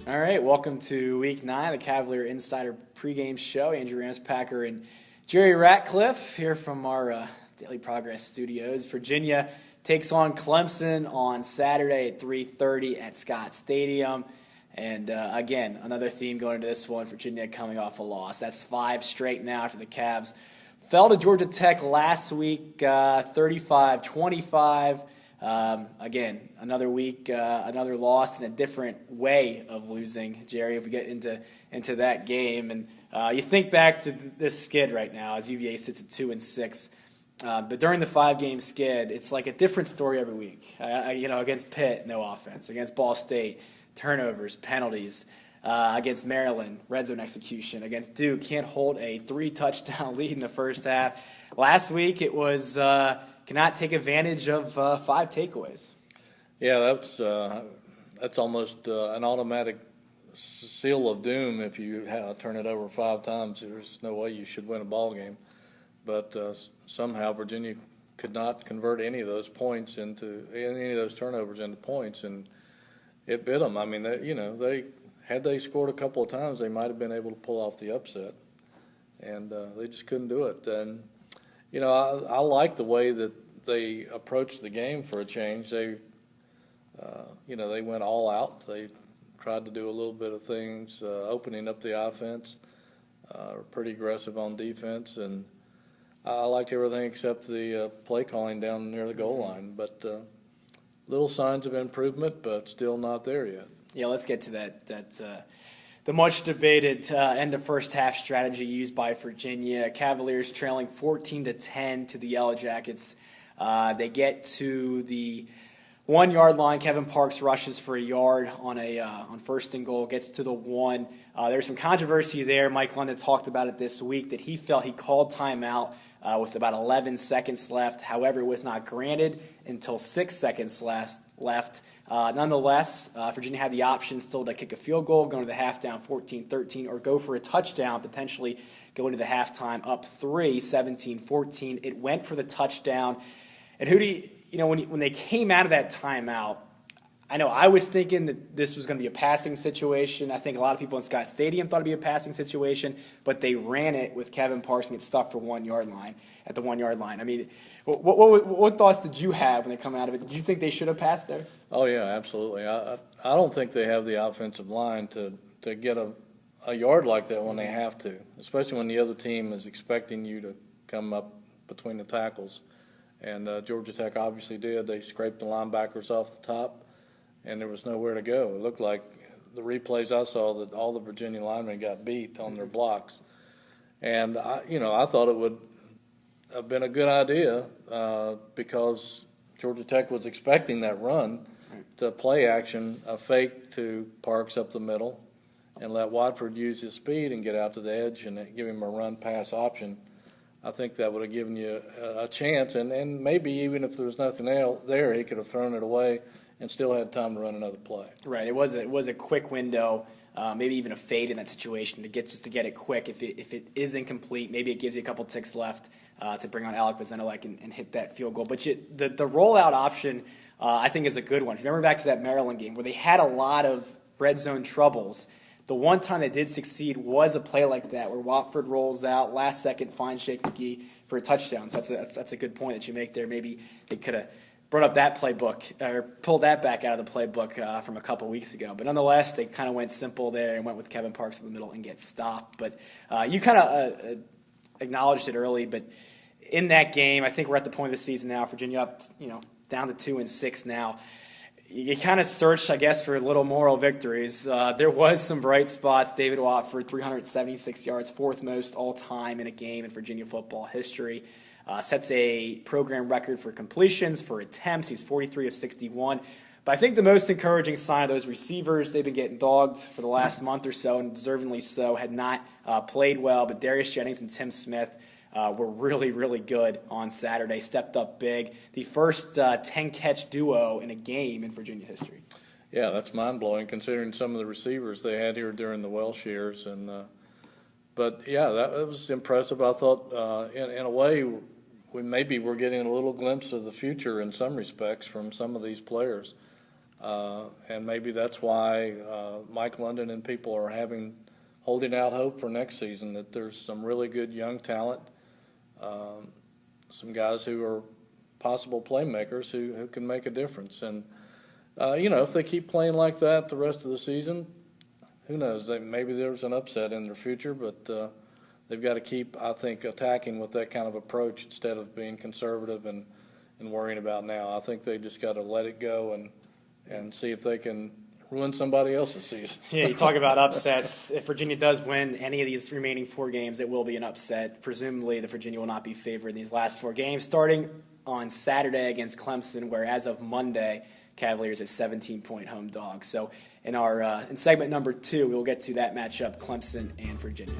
All right, welcome to Week 9, the Cavalier Insider Pregame Show. Andrew Ramspacker and Jerry Ratcliffe here from our Daily Progress studios. Virginia takes on Clemson on Saturday at 3:30 at Scott Stadium. And again, another theme going into this one, Virginia coming off a loss. That's 5 straight now after the Cavs fell to Georgia Tech last week, 35-25. Again, another week, another loss in a different way of losing, Jerry, if we get into that game. And you think back to this skid right now as UVA sits at 2-6. But during the 5-game skid, it's like a different story every week. Against Pitt, no offense. Against Ball State, turnovers, penalties. Against Maryland, red zone execution. Against Duke, can't hold a 3-touchdown lead in the first half. Last week, it was cannot take advantage of 5 takeaways. Yeah, that's almost an automatic seal of doom if you turn it over 5 times. There's no way you should win a ball game. But somehow Virginia could not convert any of those points into any of those turnovers into points, and it bit them. I mean, they had they scored a couple of times, they might have been able to pull off the upset, and they just couldn't do it. And I like the way that they approached the game for a change. They went all out. They tried to do a little bit of things, opening up the offense, pretty aggressive on defense, and I liked everything except the play calling down near the goal line. But little signs of improvement, but still not there yet. Yeah, let's get to that the much debated end of first half strategy used by Virginia. Cavaliers trailing 14-10 to the Yellow Jackets. They get to the 1-yard line. Kevin Parks rushes for a yard on first and goal, gets to the 1. There's some controversy there. Mike London talked about it this week that he felt he called timeout with about 11 seconds left. However, it was not granted until 6 seconds left. Nonetheless, Virginia had the option still to kick a field goal, go into the half down 14-13, or go for a touchdown, potentially go into the halftime up 3, 17-14. It went for the touchdown. And Hootie, when they came out of that timeout, I know I was thinking that this was going to be a passing situation. I think a lot of people in Scott Stadium thought it would be a passing situation, but they ran it with Kevin Parks and get stuffed for 1-yard line at the 1-yard line. I mean, what thoughts did you have when they come out of it? Did you think they should have passed there? Oh yeah, absolutely. I don't think they have the offensive line to get a yard like that when they have to, especially when the other team is expecting you to come up between the tackles. And Georgia Tech obviously did. They scraped the linebackers off the top, and there was nowhere to go. It looked like the replays I saw that all the Virginia linemen got beat on their blocks. And, I thought it would have been a good idea because Georgia Tech was expecting that run to play action, a fake to Parks up the middle, and let Watford use his speed and get out to the edge and give him a run-pass option. I think that would have given you a chance, and maybe even if there was nothing there, he could have thrown it away and still had time to run another play. Right. It was a quick window, maybe even a fade in that situation to get it quick. If it is incomplete, maybe it gives you a couple ticks left to bring on Alec Vazenilek and hit that field goal. But the rollout option, I think, is a good one. If you remember back to that Maryland game where they had a lot of red zone troubles, the one time they did succeed was a play like that where Watford rolls out, last second finds Shake McGee for a touchdown. So that's a good point that you make there. Maybe they could have brought up that playbook or pulled that back out of the playbook from a couple weeks ago. But nonetheless, they kind of went simple there and went with Kevin Parks in the middle and get stopped. But you kind of acknowledged it early. But in that game, I think we're at the point of the season now. Virginia up, down to 2-6 now. You kind of searched, I guess, for little moral victories. There was some bright spots. David Watford, 376 yards, 4th most all-time in a game in Virginia football history. Sets a program record for completions, for attempts. He's 43 of 61. But I think the most encouraging sign of those receivers, they've been getting dogged for the last month or so, and deservingly so, had not played well. But Darius Jennings and Tim Smith were really, really good on Saturday, stepped up big. The first 10-catch duo in a game in Virginia history. Yeah, that's mind-blowing considering some of the receivers they had here during the Welsh years. But, yeah, that was impressive. I thought, in a way, we're getting a little glimpse of the future in some respects from some of these players. And maybe that's why Mike London and people are holding out hope for next season, that there's some really good young talent, some guys who are possible playmakers who can make a difference. And, if they keep playing like that the rest of the season, who knows? Maybe there's an upset in their future, but they've got to keep, I think, attacking with that kind of approach instead of being conservative and worrying about now. I think they just got to let it go and see if they can ruin somebody else's season. Yeah, you talk about upsets. If Virginia does win any of these remaining 4 games, it will be an upset. Presumably, the Virginia will not be favored in these last 4 games, starting on Saturday against Clemson, where as of Monday, Cavaliers is 17-point home dog. So in segment number 2, we will get to that matchup, Clemson and Virginia.